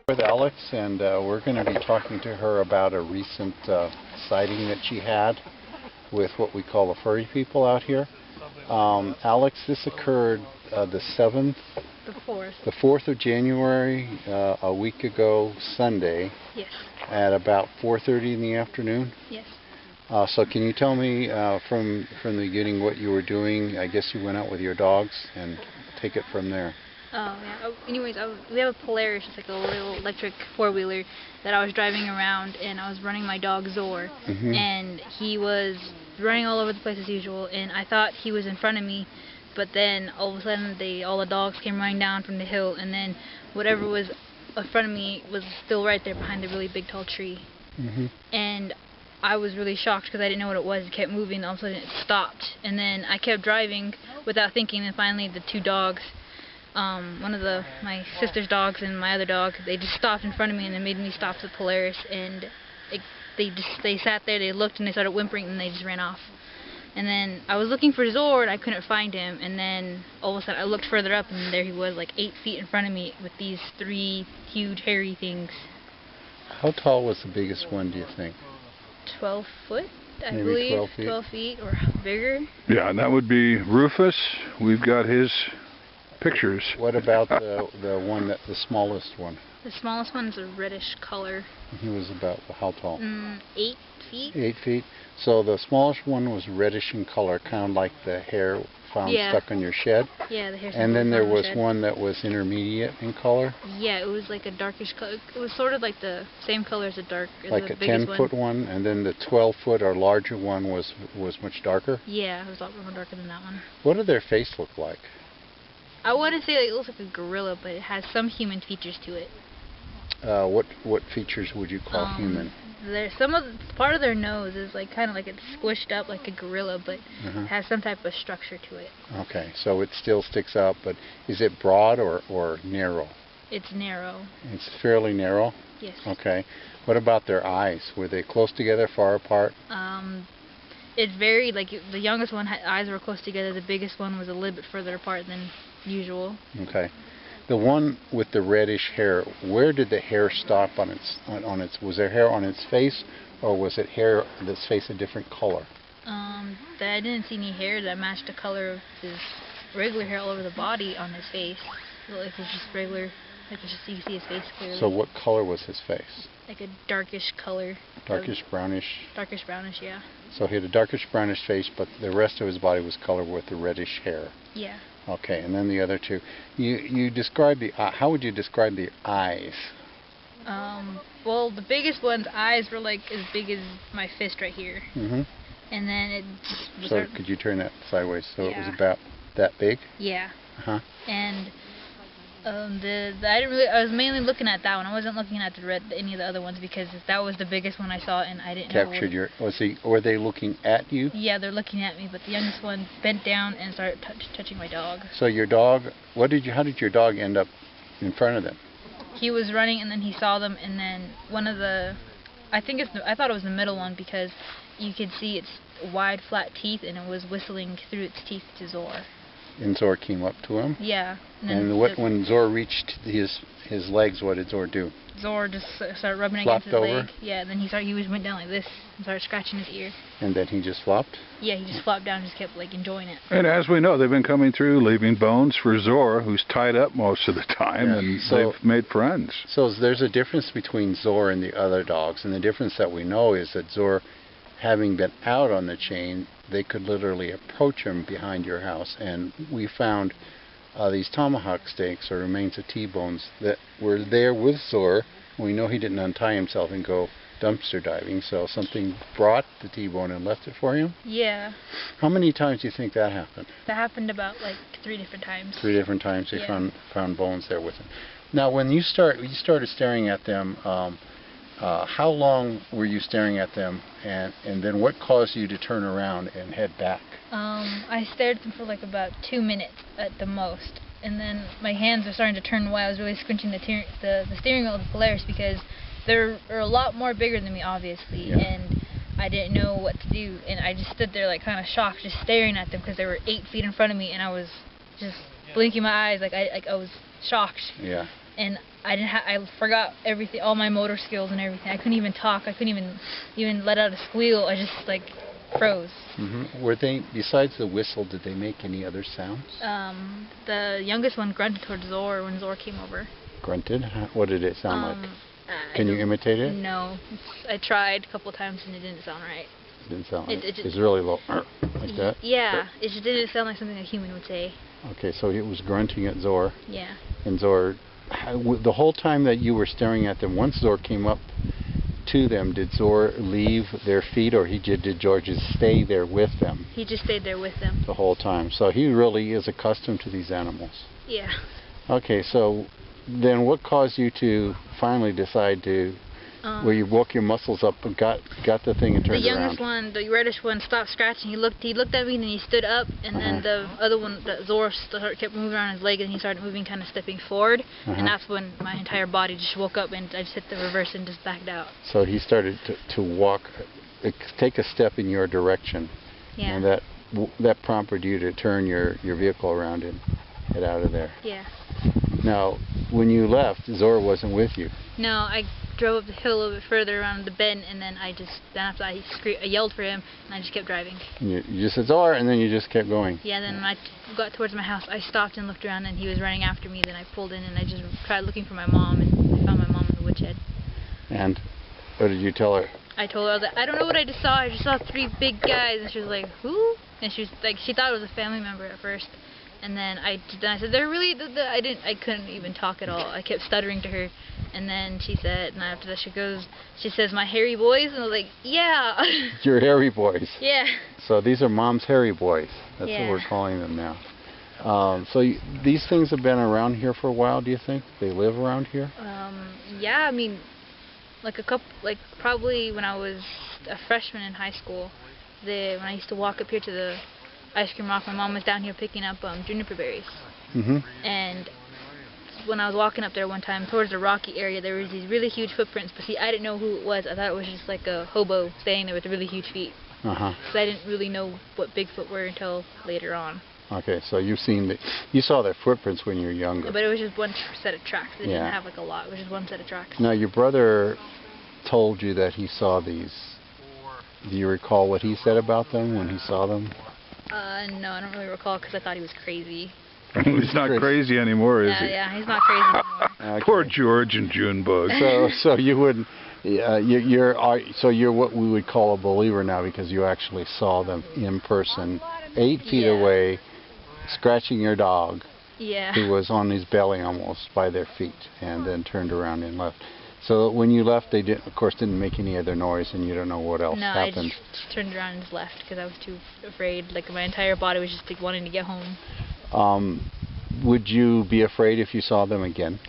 With Alex, and we're going to be talking to her about a recent sighting that she had with what we call the furry people out here. Alex, this occurred the 7th? The 4th. The 4th of January, a week ago Sunday. Yes. At about 4:30 in the afternoon? Yes. So can you tell me from the beginning what you were doing? I guess you went out with your dogs, and take it from there. Oh, yeah. Anyways, we have a Polaris, it's like a little electric four-wheeler that I was driving around, and I was running my dog Zor, and he was running all over the place as usual, and I thought he was in front of me, but then all of a sudden all the dogs came running down from the hill, and then whatever was in front of me was still right there behind the really big tall tree. And I was really shocked because I didn't know what it was. It kept moving, and all of a sudden it stopped, and then I kept driving without thinking, and finally the two dogs, one of my sister's dogs and my other dog, they just stopped in front of me, and they made me stop the Polaris, and they sat there, they looked, and they started whimpering, and they just ran off. And then I was looking for Zor, and I couldn't find him, and then all of a sudden I looked further up, and there he was, like 8 feet in front of me with these 3 huge hairy things. How tall was the biggest one, do you think? 12 foot, I Maybe believe. 12 feet. 12 feet or bigger. Yeah, and that would be Rufus. We've got his pictures. What about the the smallest one? The smallest one's a reddish color. He was about how tall? 8 feet. 8 feet. So the smallest one was reddish in color, kind of like the hair found stuck on your shed. Yeah, the hair. And then there was one that was intermediate in color. Yeah, it was like a darkish color. It was sort of like the same color as like a 10-foot one, and then the 12-foot or larger one was much darker. Yeah, it was a lot more darker than that one. What did their face look like? I wouldn't say it looks like a gorilla, but it has some human features to it. What features would you call human? There's part of their nose is like kind of like it's squished up like a gorilla, but it has some type of structure to it. Okay, so it still sticks out, but is it broad or narrow? It's narrow. It's fairly narrow? Yes. Okay. What about their eyes? Were they close together, far apart? It varied. Like the youngest one, eyes were close together. The biggest one was a little bit further apart than usual. Okay. The one with the reddish hair, where did the hair stop on its was there hair on its face, or was it hair that's face a different color? I didn't see any hair that matched the color of his regular hair all over the body on his face. So it was just regular, like you see his face clearly. So what color was his face? Like a darkish color. Darkish brownish? Darkish brownish, yeah. So he had a darkish brownish face, but the rest of his body was colored with the reddish hair. Yeah. Okay, and then the other two. You describe how would you describe the eyes? Well, the biggest one's eyes were like as big as my fist right here. And then it just... So could you turn that sideways? So it was about that big? Yeah. And I was mainly looking at that one. I wasn't looking at any of the other ones because that was the biggest one I saw, and I didn't know. Were they looking at you? Yeah, they're looking at me, but the youngest one bent down and started touching my dog. So your dog, how did your dog end up in front of them? He was running, and then he saw them, and then one of the, I thought it was the middle one because you could see its wide, flat teeth, and it was whistling through its teeth to Zor. And Zor came up to him? Yeah. And when Zor reached his legs, what did Zor do? Zor just started rubbing against his leg. Yeah, and then he went down like this and started scratching his ear. And then he just flopped? Yeah, he just flopped down and just kept like enjoying it. And as we know, they've been coming through, leaving bones for Zor, who's tied up most of the time, and they've made friends. So there's a difference between Zor and the other dogs, and the difference that we know is that Zor, having been out on the chain, they could literally approach him behind your house, and we found these tomahawk steaks or remains of T-bones that were there with Zor. We know he didn't untie himself and go dumpster diving, so something brought the T-bone and left it for him? Yeah. How many times do you think that happened? That happened about like 3 different times. 3 different times they found bones there with him. Now when you started staring at them, how long were you staring at them, and then what caused you to turn around and head back? I stared at them for like about 2 minutes at the most, and then my hands were starting to turn white. I was really squinching the steering wheel of the Polaris because they're a lot more bigger than me, obviously, and I didn't know what to do, and I just stood there like kind of shocked, just staring at them because they were 8 feet in front of me, and I was just blinking my eyes like I was shocked. Yeah. And I forgot everything, all my motor skills and everything. I couldn't even talk. I couldn't even let out a squeal. I just like froze. Were they, besides the whistle, did they make any other sounds? The youngest one grunted towards Zor when Zor came over. Grunted? What did it sound like? Can you imitate it? No. I tried a couple times and it didn't sound right. It didn't sound like it. It's really low, like that? Yeah, it just didn't sound like something a human would say. Okay, so it was grunting at Zor. Yeah. And Zor, the whole time that you were staring at them, once Zor came up to them, did Zor leave their feet, or did George just stay there with them? He just stayed there with them. The whole time. So he really is accustomed to these animals. Yeah. Okay, so then what caused you to finally decide to, where you woke your muscles up and got the thing and turned around? The youngest one, the reddish one, stopped scratching. He looked at me, and then he stood up, and then the other one, the Zor, kept moving around his leg, and he started moving, kind of stepping forward, and that's when my entire body just woke up, and I just hit the reverse and just backed out. So he started to walk, take a step in your direction, and that prompted you to turn your vehicle around and head out of there. Yeah. Now, when you left, Zor wasn't with you. No, I drove up the hill a little bit further around the bend, and then after I yelled for him, and I just kept driving. And you just said Zor, and then you just kept going. Yeah, then when I got towards my house, I stopped and looked around, and he was running after me. Then I pulled in, and I just tried looking for my mom, and I found my mom in the woodshed. And what did you tell her? I told her that I don't know what I just saw. I just saw 3 big guys, and she was like, "Who?" And she was like, she thought it was a family member at first. And then I said, "They're really." I couldn't even talk at all. I kept stuttering to her, and then she said, and after that she says, "My hairy boys," and I was like, "Yeah." Your hairy boys. Yeah. So these are Mom's hairy boys. That's what we're calling them now. So these things have been around here for a while. Do you think they live around here? Yeah. I mean, probably when I was a freshman in high school, when I used to walk up here to the ice cream rock, my mom was down here picking up juniper berries. And when I was walking up there one time towards the rocky area, there was these really huge footprints, but see, I didn't know who it was. I thought it was just like a hobo staying there with really huge feet. So I didn't really know what Bigfoot were until later on. Okay, so you saw their footprints when you were younger. But it was just one set of tracks. They didn't have like a lot. It was just one set of tracks. Now, your brother told you that he saw these. Do you recall what he said about them when he saw them? No, I don't really recall because I thought he was crazy. He's not crazy anymore, is he? Yeah, he's not crazy anymore. Okay. Poor George and Junebug. So you wouldn't. You're what we would call a believer now because you actually saw them in person, 8 feet away, scratching your dog. Yeah. Who was on his belly almost by their feet, and then turned around and left. So when you left, they didn't make any other noise, and you don't know what else happened. No, I just turned around and just left because I was too afraid. Like my entire body was just like, wanting to get home. Would you be afraid if you saw them again?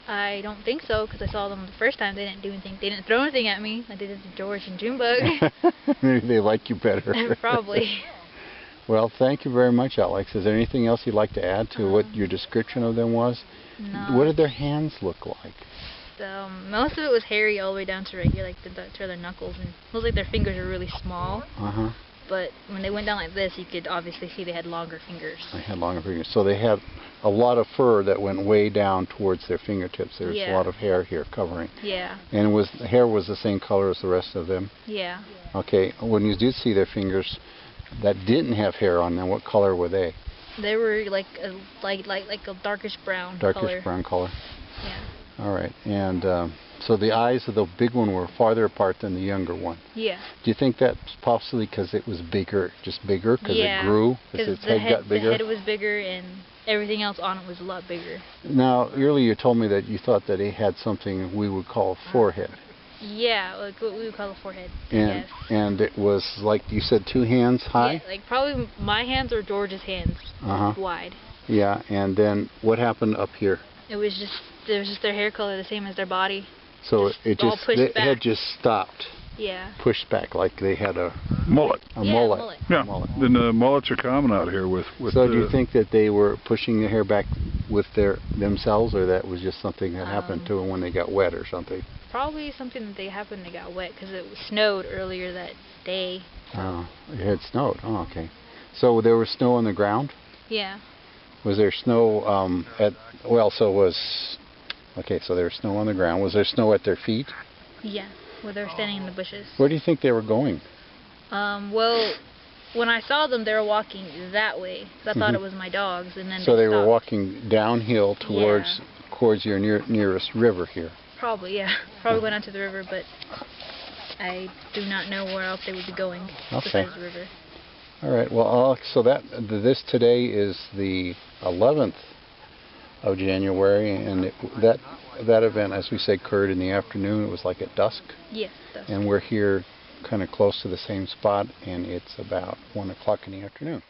I don't think so, because I saw them the first time. They didn't do anything. They didn't throw anything at me like they did to George and Junebug. Maybe they like you better. Probably. Well, thank you very much, Alex. Is there anything else you'd like to add to what your description of them was? No. What did their hands look like? Most of it was hairy all the way down to right here, like to their knuckles, and it looks like their fingers are really small. But when they went down like this, you could obviously see they had longer fingers. They had longer fingers. So they had a lot of fur that went way down towards their fingertips. There's a lot of hair here covering. Yeah. And the hair was the same color as the rest of them? Yeah. Okay. When you did see their fingers that didn't have hair on them, what color were they? They were like a darkish brown color. Darkish brown color. Yeah. All right. And so the eyes of the big one were farther apart than the younger one. Yeah. Do you think that's possibly because it was bigger, just bigger, because it grew, because its head got bigger? The head was bigger and everything else on it was a lot bigger. Now, earlier you told me that you thought that it had something we would call a forehead. Yeah, like what we would call a forehead. And and it was like you said, 2 hands high? Yeah, like probably my hands or George's hands wide. Yeah, and then what happened up here? It was just their hair color the same as their body. So the head just stopped. Yeah. pushed back like they had a mullet. Mullet. Yeah, mullet. and mullets are common out here with So do you think that they were pushing the hair back with themselves, or that was just something that happened to them when they got wet or something? Probably something that they happened to got wet because it snowed earlier that day. Oh, it had snowed. Oh, okay. So there was snow on the ground? Yeah. Was there snow so there was snow on the ground. Was there snow at their feet? Yeah, where they were standing in the bushes. Where do you think they were going? Well, when I saw them, they were walking that way. 'Cause I thought it was my dogs, and then So they were stopped. walking downhill towards your nearest river here. Probably, yeah. Probably went onto the river, but I do not know where else they would be going besides the river. All right. Well, Alex, so this today is the 11th of January, and that event, as we say, occurred in the afternoon. It was like at dusk. Yes, dusk. And we're here kind of close to the same spot, and it's about 1 o'clock in the afternoon.